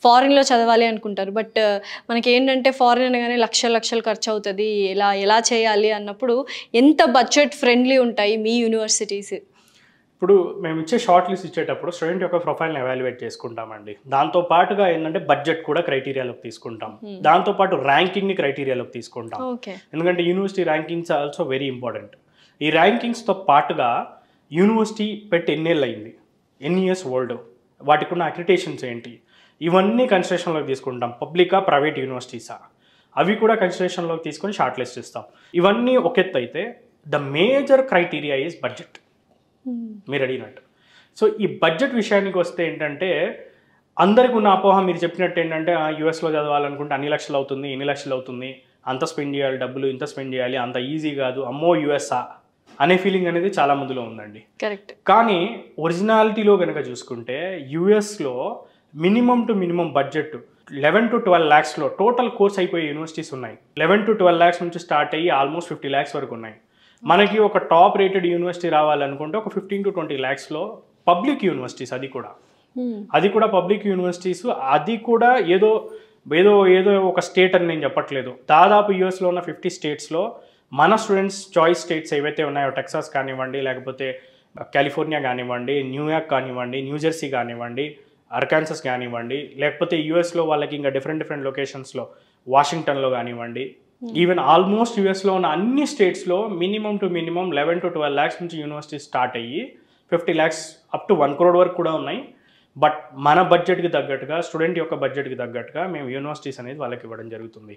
ఫారిన్‌లో చదవాలి అనుకుంటారు. బట్ మనకేంటంటే ఫారిన్ అనగానే లక్షలు లక్షలు ఖర్చవుతది. ఎలా చేయాలి అన్నప్పుడు ఎంత బడ్జెట్ ఫ్రెండ్లీ ఉంటాయి మీ యూనివర్సిటీస్? ఇప్పుడు మేము ఇచ్చే షార్ట్ లిస్ట్ ఇచ్చేటప్పుడు స్టూడెంట్ యొక్క ప్రొఫైల్ని ఎవాల్యుయేట్ చేసుకుంటామండి. దాంతో పాటుగా ఏంటంటే బడ్జెట్ కూడా క్రైటీరియాలోకి తీసుకుంటాం. దాంతో పాటు ర్యాంకింగ్‌ని క్రైటీరియాలోకి తీసుకుంటాం. ఓకే. ఎందుకంటే university rankings also very important. ఈ ర్యాంకింగ్స్‌తో పాటుగా యూనివర్సిటీ పెట్టి ఎన్నేళ్ళయింది, ఎన్ని ఇయర్స్ ఓల్డ్, వాటికి ఉన్న అక్రిటేషన్స్ ఏంటి, ఇవన్నీ కన్సిడరేషన్లోకి తీసుకుంటాం. పబ్లికా, ప్రైవేట్ యూనివర్సిటీసా, అవి కూడా కన్సిడరేషన్లోకి తీసుకొని షార్ట్ లిస్ట్ ఇస్తాం. ఇవన్నీ ఒక ఎత్తు అయితే the major criteria is budget. మీరు అడిగినట్టు. సో ఈ బడ్జెట్ విషయానికి వస్తే ఏంటంటే అందరికి ఉన్న అపోహ మీరు చెప్పినట్టు ఏంటంటే యూఎస్లో చదవాలనుకుంటే అన్ని లక్షలు అవుతుంది, ఇన్ని లక్షలు అవుతుంది, అంత స్పెండ్ చేయాలి, డబ్బులు ఇంత స్పెండ్ చేయాలి, అంత ఈజీ కాదు, అమ్మో యుఎస్ఆ అనే ఫీలింగ్ అనేది చాలా మందిలో ఉందండి. కరెక్ట్. కానీ ఒరిజినాలిటీలో కనుక చూసుకుంటే యూఎస్లో minimum to minimum budget 11 to 12 lakhsలో టోటల్ కోర్స్ అయిపోయే యూనివర్సిటీస్ ఉన్నాయి. 11 to 12 lakhs నుంచి స్టార్ట్ అయ్యి ఆల్మోస్ట్ 50 lakhs వరకు ఉన్నాయి. మనకి ఒక టాప్ రేటెడ్ యూనివర్సిటీ రావాలనుకుంటే ఒక 15 to 20 lakhsలో పబ్లిక్ యూనివర్సిటీస్, అది కూడా పబ్లిక్ యూనివర్సిటీస్, అది కూడా ఏదో ఒక స్టేట్ అని నేను చెప్పట్లేదు. దాదాపు యూఎస్లో ఉన్న 50 స్టేట్స్లో మన స్టూడెంట్స్ చాయిస్ స్టేట్స్ ఏవైతే ఉన్నాయో, టెక్సాస్ కానివ్వండి, లేకపోతే కాలిఫోర్నియా కానివ్వండి, న్యూయార్క్ కానివ్వండి, న్యూజెర్సీ కానివ్వండి, అర్కాన్సస్ కానివ్వండి, లేకపోతే యూఎస్లో వాళ్ళకి ఇంకా డిఫరెంట్ లొకేషన్స్లో వాషింగ్టన్లో కానివ్వండి, ఈవెన్ ఆల్మోస్ట్ యూఎస్లో ఉన్న అన్ని స్టేట్స్లో minimum to minimum 11 to 12 lakhs నుంచి యూనివర్సిటీ స్టార్ట్ అయ్యి 50 lakhs అప్ టు 1 crore వరకు కూడా ఉన్నాయి. బట్ మన బడ్జెట్కి తగ్గట్టుగా, స్టూడెంట్ యొక్క బడ్జెట్కి తగ్గట్టుగా మేము యూనివర్సిటీస్ అనేది వాళ్ళకి ఇవ్వడం జరుగుతుంది.